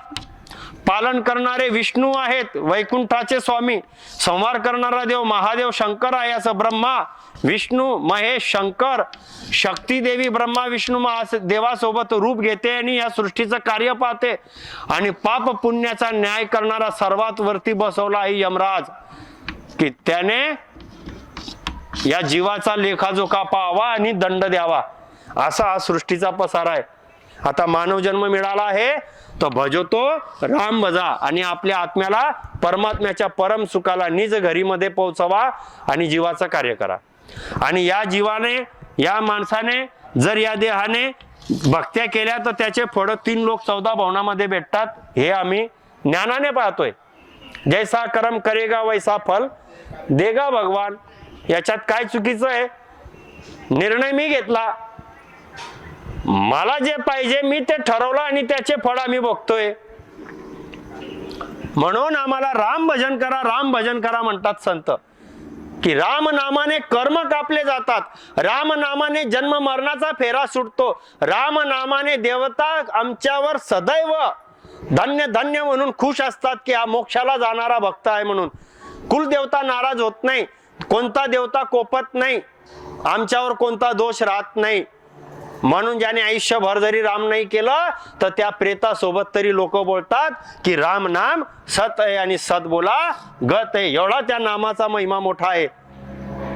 पालन करणारे विष्णू आहेत, वैकुंठाचे स्वामी. संहार करणारा देव महादेव शंकर आहे. असं ब्रह्मा विष्णू महेश शंकर, शक्ती देवी ब्रह्मा विष्णू देवासोबत रूप घेते आणि या सृष्टीचं कार्य पाहते. आणि पाप पुण्याचा न्याय करणारा सर्वात वरती बसवला आहे यमराज, की त्याने या जीवाचा लेखाजोखा पाहावा आणि दंड द्यावा. असा हा सृष्टीचा पसारा आहे. आता मानव जन्म मिळाला आहे, तो भजतो राम भजा आणि आपल्या आत्म्याला परमात्म्याच्या परम सुखाला निज घरीमध्ये पोहोचवा आणि जीवाचं कार्य करा. आणि या जीवाने, या माणसाने जर या देहाने भक्त्या केल्या तर त्याचे फळ 3 लोक 14 भवनामध्ये भेटतात. हे आम्ही ज्ञानाने पाहतोय. जैसा कर्म करेगा वैसा फल देगा भगवान. याच्यात काय चुकीचं आहे? निर्णय मी घेतला, मला जे पाहिजे मी ते ठरवलं आणि त्याचे फळ आम्ही बघतोय. म्हणून आम्हाला राम भजन करा, राम भजन करा म्हणतात संत, की राम नामाने कर्म कापले जातात, राम नामाने जन्म मरणाचा फेरा सुटतो, राम नामाने देवता आमच्यावर सदैव धन्य धन्य म्हणून खुश असतात, की हा मोक्षाला जाणारा भक्त आहे म्हणून. कुलदेवता नाराज होत नाही, कोणता देवता कोपत नाही, आमच्यावर कोणता दोष राहत नाही. म्हणून ज्याने आयुष्यभर जरी राम नाही केलं तर त्या प्रेतासोबत तरी लोक बोलतात की राम नाम सत आहे आणि सत बोला गत आहे. एवढा त्या नामाचा महिमा मोठा आहे.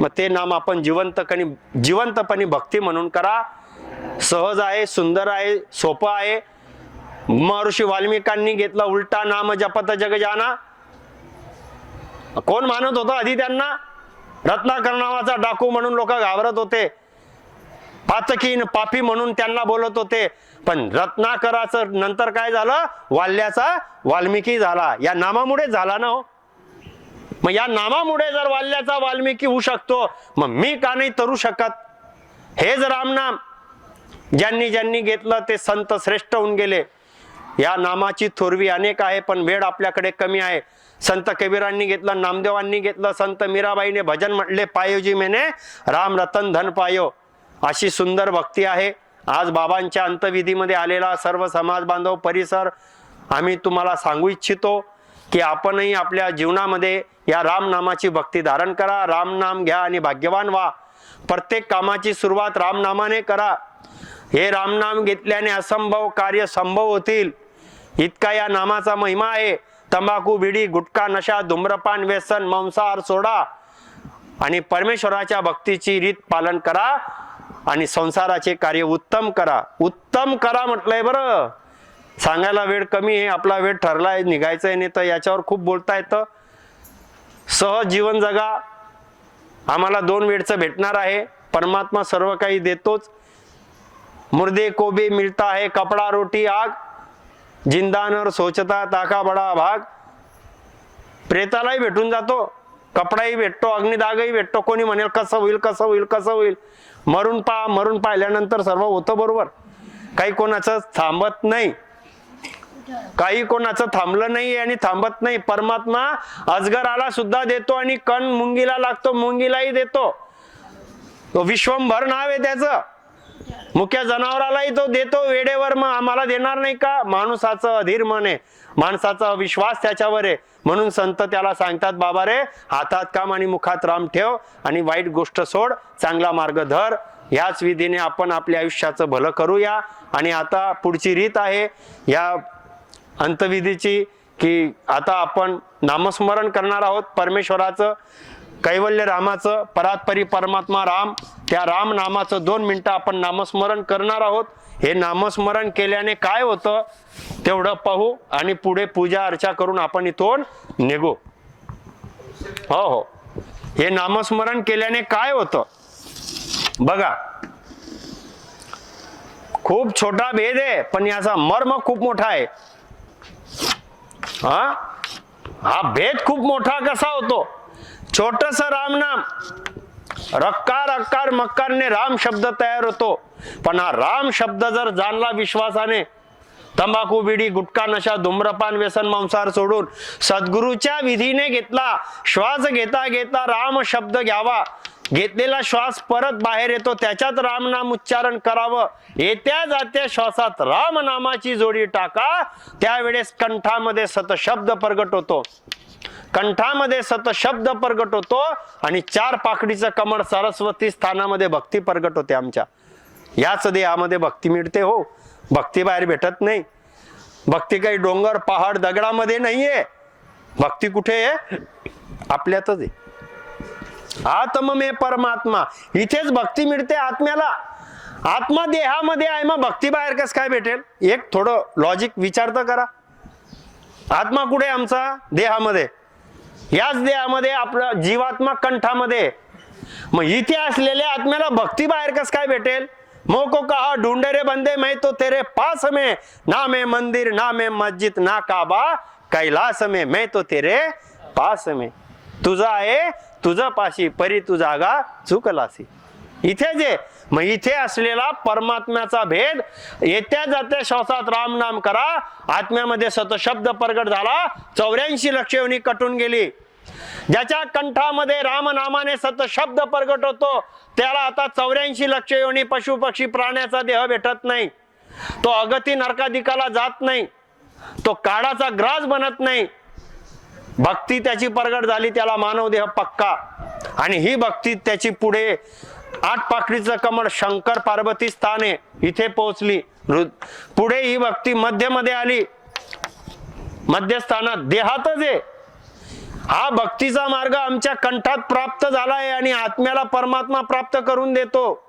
मग ते नाम आपण जिवंतपणे भक्ती म्हणून करा. सहज आहे, सुंदर आहे, सोपं आहे. महर्षी वाल्मिकांनी घेतला उलटा नाम जपत जग जाना. कोण मानत होतं आधी त्यांना? रत्नाकर नावाचा डाकू म्हणून लोक घाबरत होते, पातकीन पापी म्हणून त्यांना बोलत होते. पण रत्नाकराचं नंतर काय झालं? वाल्याचा वाल्मिकी झाला. या नामामुळे झाला ना हो. मग या नामामुळे जर वाल्याचा वाल्मिकी होऊ शकतो, मग मी का नाही तरू शकत? हेच रामनाम ज्यांनी ज्यांनी घेतलं ते संत श्रेष्ठ होऊन गेले. या नामाची थोरवी अनेक आहे, पण वेळ आपल्याकडे कमी आहे. संत कबीरांनी घेतलं, नामदेवांनी घेतलं, संत मीराबाईने भजन म्हटले, पायोजी मेने राम रतन धन पायो. अशी सुंदर भक्ती आहे. आज बाबांच्या अंतविधीमध्ये आलेला सर्व समाज बांधव परिसर आम्ही तुम्हाला सांगू इच्छितो की आपणही आपल्या जीवनामध्ये या राम नामाची भक्ती धारण करा. राम नाम घ्या आणि भाग्यवान व्हा. प्रत्येक कामाची सुरुवात राम नामाने करा. हे रामनाम घेतल्याने असंभव कार्य संभव होतील, इतका या नामाचा महिमा आहे. तंबाखू, बिडी, गुटखा, नशा, धूम्रपान, व्यसन, मांसाहार सोडा आणि परमेश्वराच्या भक्तीची रीत पालन करा आणि संसाराचे कार्य उत्तम करा. उत्तम करा म्हटलंय बरं. सांगायला वेळ कमी आहे, आपला वेळ ठरलाय, निघायचंय, नाही तर याच्यावर खूप बोलता येतं. सहज जीवन जगा. आम्हाला 2 वेळचं भेटणार आहे. परमात्मा सर्व काही देतोच. मुर्दे को भी मिलता है कपड़ा रोटी आग, जिंदानर सोचता ताका बडा भाग. प्रेतालाही भेटून जातो, कपडाही भेटतो, अग्निदागही भेटतो. कोणी म्हणेल कसं होईल कसं होईल कसं होईल. मरून पाहिल्यानंतर सर्व होतं बरोबर. काही कोणाचं थांबत नाही, काही कोणाचं थांबलं नाही आणि थांबत नाही. परमात्मा अजगराला सुद्धा देतो आणि कण मुंगीला लागतो, मुंगीलाही देतो. विश्वंभर नाव आहे त्याचं. मुख्य जनावरालाही तो देतो वेळेवर, मग आम्हाला देणार नाही का? माणसाचं अधीर मन आहे, माणसाचा विश्वास त्याच्यावर आहे. म्हणून संत त्याला सांगतात, बाबा रे, हातात काम आणि मुखात राम ठेव आणि वाईट गोष्ट सोड, चांगला मार्ग धर. याच विधीने आपण आपल्या आयुष्याचं भलं करूया. आणि आता पुढची रीत आहे या अंतविधीची, की आता आपण नामस्मरण करणार आहोत परमेश्वराचं, कैवल्य रामाचं, परात्परी परमात्मा राम. त्या राम नामाचं 2 मिनिटं आपण नामस्मरण करणार आहोत. हे नामस्मरण केल्याने काय होतं तेवढं पाहू आणि पुढे पूजा अर्चा करून आपण इथून निघू. हो हो, हे नामस्मरण केल्याने काय होतं बघा. खूप छोटा भेद आहे, पण याचा मर्म खूप मोठा आहे. हा भेद खूप मोठा कसा होतो? छोटस रामनाम, रक्कार अक्कार मक्कारने राम शब्द तयार होतो. पण हा राम शब्द जर जाणला विश्वासाने, तंबाखू, बिडी, गुटखा, नशा, धूम्रपान, व्यसन, मांसाहार सोडून सद्गुरूच्या विधीने घेतला. श्वास घेता घेता राम शब्द घ्यावा. घेतलेला श्वास परत बाहेर येतो, त्याच्यात राम नाम उच्चारण करावं. येत्या जात्या श्वासात राम नामाची जोडी टाका. त्यावेळेस कंठामध्ये सतशब्द प्रगट होतो, कंठामध्ये सतशब्द प्रगट होतो आणि 4 पाकळीचं कमळ सरस्वती स्थानामध्ये भक्ती प्रगट होते. आमच्या याच देहामध्ये भक्ती मिळते. हो, भक्ती बाहेर भेटत नाही. भक्ती काही डोंगर पहाड दगडामध्ये नाहीये. भक्ती कुठे आहे? आपल्यातच आहे. आत्म मे परमात्मा, इथेच भक्ती मिळते आत्म्याला. आत्मा देहामध्ये आहे, मग भक्ती बाहेर कस काय भेटेल? एक थोडं लॉजिक विचार तर करा. आत्मा कुठे? आमचा देहामध्ये. याच देहामध्ये आपला जीवात्मा कंठामध्ये. मग इथे असलेल्या आत्म्याला भक्ती बाहेर कस काय भेटेल? मोको कहा ढूंढे रे बंदे मैं तो तेरे पास में, ना मैं मंदिर ना मैं मस्जिद ना काबा, कैलास में मैं तो तेरे पास में. तुझा आहे तुझा पाशी, परी तू जागा चुकलासी. इथे जे मग इथे असलेला परमात्म्याचा भेद, येत्या जात्या श्वासात राम नाम करा. आत्म्यामध्ये सतशब्द प्रगट झाला. 84 लक्ष योनी कटून गेली. ज्याच्या कंठामध्ये राम नामाने सतशब्द प्रगट होतो त्याला आता 84 लक्ष योनी पशु पक्षी प्राण्याचा देह भेटत नाही. तो अगती नरकाधिकाला जात नाही. तो काळाचा ग्रास बनत नाही. भक्ती त्याची प्रगट झाली, त्याला मानव देह पक्का. आणि ही भक्ती त्याची पुढे 8 पाकळीचं कमळ शंकर पार्वती स्थाने इथे पोहोचली. पुढे ही भक्ती मध्यमध्ये आली, मध्यस्थानात देहातच आहे. हा भक्तीचा मार्ग आमच्या कंठात प्राप्त झालाय आणि आत्म्याला परमात्मा प्राप्त करून देतो.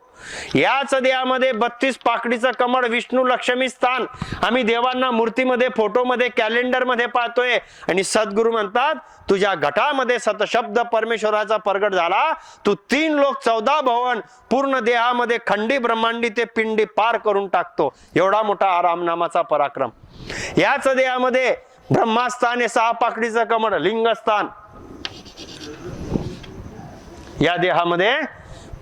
याच देहामध्ये 32 पाकळीचं कमळ विष्णू लक्ष्मी स्थान आम्ही देवांना मूर्तीमध्ये, फोटोमध्ये, कॅलेंडरमध्ये पाहतोय. आणि सद्गुरू म्हणतात, तुझ्या घटामध्ये सतशब्द परमेश्वराचा प्रगट झाला. तू 3 लोक 14 भवन पूर्ण देहामध्ये खंडी ब्रह्मांडी ते पिंडी पार करून टाकतो. एवढा मोठा आराम नामाचा पराक्रम. याच देहामध्ये ब्रह्मास्थान हे 6 पाकळीचं कमळ लिंगस्थान. या देहामध्ये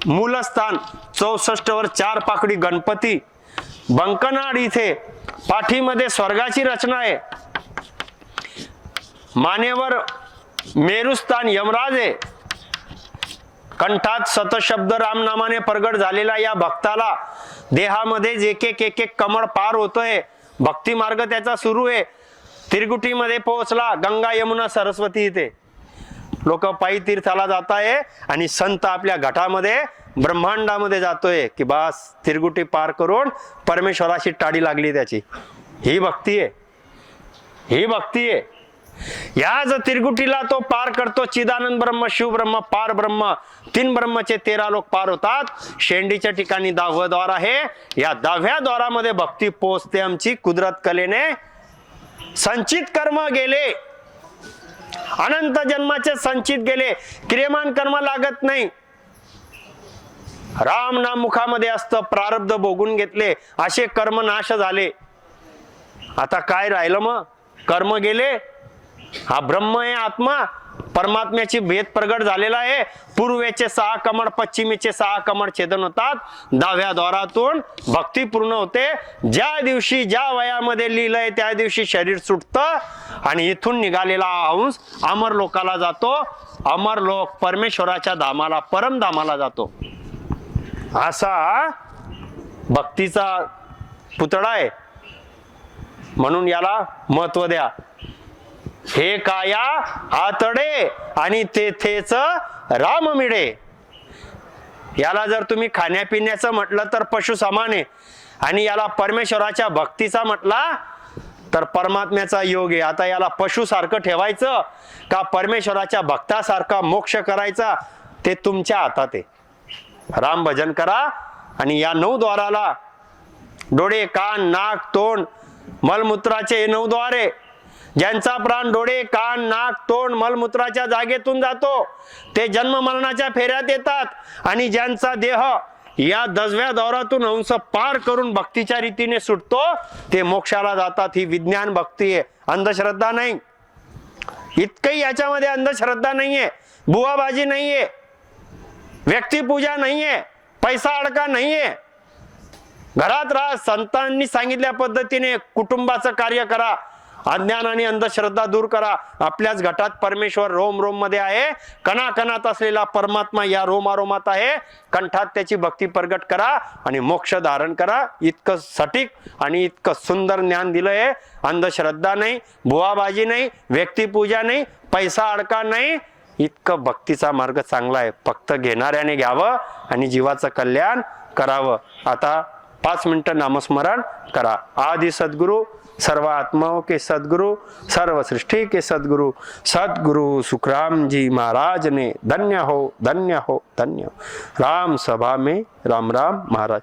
मूलस्थान 64 वर 4 पाकडी गणपती, बंकनाड इथे पाठीमध्ये स्वर्गाची रचना आहे, मानेवर मेरुस्थान यमराज आहे, कंठात सतशब्द रामनामाने प्रगट झालेला या भक्ताला देहामध्ये एक एक कमळ पार होतोय, भक्ती मार्ग त्याचा सुरू आहे, तिरगुटीमध्ये पोहोचला, गंगा यमुना सरस्वती इथे लोक पायी तीर्थाला जात आहे आणि संत आपल्या घटामध्ये ब्रह्मांडामध्ये जातोय की बस तिरगुटी पार करून परमेश्वराशी टाडी लागली त्याची. ही भक्ती आहे, ही भक्ती आहे. याच तिरगुटीला तो पार करतो. चिदानंद ब्रह्म, शिव ब्रह्म, पार ब्रह्म, 3 ब्रह्मचे 13 लोक पार होतात. शेंडीच्या ठिकाणी 10वं द्वार आहे. या 10व्या द्वारामध्ये भक्ती पोचते आमची कुदरत कलेने. संचित कर्म गेले, अनंत जन्माचे संचित गेले, क्रियमान कर्म लागत नाही. राम नाम मुखामध्ये असतं, प्रारब्ध भोगून घेतले, असे कर्म नाश झाले. आता काय राहिलं मग? कर्म गेले. हा ब्रह्म आहे, आत्मा परमात्म्याची भेद प्रगट झालेला आहे. पूर्वेचे 6 कमळ, पश्चिमेचे 6 कमळ छेदन होतात. 10व्या द्वारातून भक्ती पूर्ण होते. ज्या दिवशी ज्या वयामध्ये लिहिलंय त्या दिवशी शरीर सुटतं आणि इथून निघालेला अंश अमर लोकाला जातो. अमर लोक परमेश्वराच्या धामाला, परमधामाला जातो. असा भक्तीचा पुतळा आहे. म्हणून याला महत्व द्या. हे काया आतडे आणि तेथेच राम मिळे. याला जर तुम्ही खाण्यापिण्याचं म्हटलं तर पशु समान आहे आणि याला परमेश्वराच्या भक्तीचा म्हटला तर परमात्म्याचा योग आहे. आता याला पशु सारखं ठेवायचं का परमेश्वराच्या भक्तासारखा मोक्ष करायचा ते तुमच्या हातात आहे. राम भजन करा आणि या 9 द्वाराला डोळे, कान, नाक, तोंड, मलमूत्राचे 9 द्वार आहे. ज्यांचा प्राण डोळे, कान, नाक, तोंड, मलमूत्राच्या जागेतून जातो ते जन्म मरणाच्या फेऱ्यात येतात आणि ज्यांचा देह या 10व्या द्वारातून अंश पार करून भक्तीच्या रीतीने सुटतो ते मोक्षाला जातात. ही विज्ञान भक्ती आहे, अंधश्रद्धा नाही. इतकही याच्यामध्ये अंधश्रद्धा नाहीये, बुवाबाजी नाहीये, व्यक्तिपूजा नाहीये, पैसा अडका नाहीये. घरात राहा, संतांनी सांगितल्या पद्धतीने कुटुंबाचं कार्य करा, अज्ञान आणि अंधश्रद्धा दूर करा. आपल्याच घटात परमेश्वर रोम रोम मध्ये आहे. कणाकणात असलेला परमात्मा या रोमारोमात आहे. कंठात त्याची भक्ती प्रगट करा आणि मोक्ष धारण करा. इतकं सटीक आणि इतकं सुंदर ज्ञान दिलंय. अंधश्रद्धा नाही, भुवाबाजी नाही, व्यक्तिपूजा नाही, पैसा अडका नाही. इतकं भक्तीचा मार्ग चांगला आहे. फक्त घेणाऱ्याने घ्यावं आणि जीवाचं कल्याण करावं. आता 5 मिनिटं नामस्मरण करा. आदि सद्गुरु, सर्व आत्माओं के सद्गुरु, सर्व सृष्टि के सद्गुरु, सद्गुरु सुखराम जी महाराज ने धन्य हो, धन्य हो, धन्य हो. राम सभा में राम राम महाराज.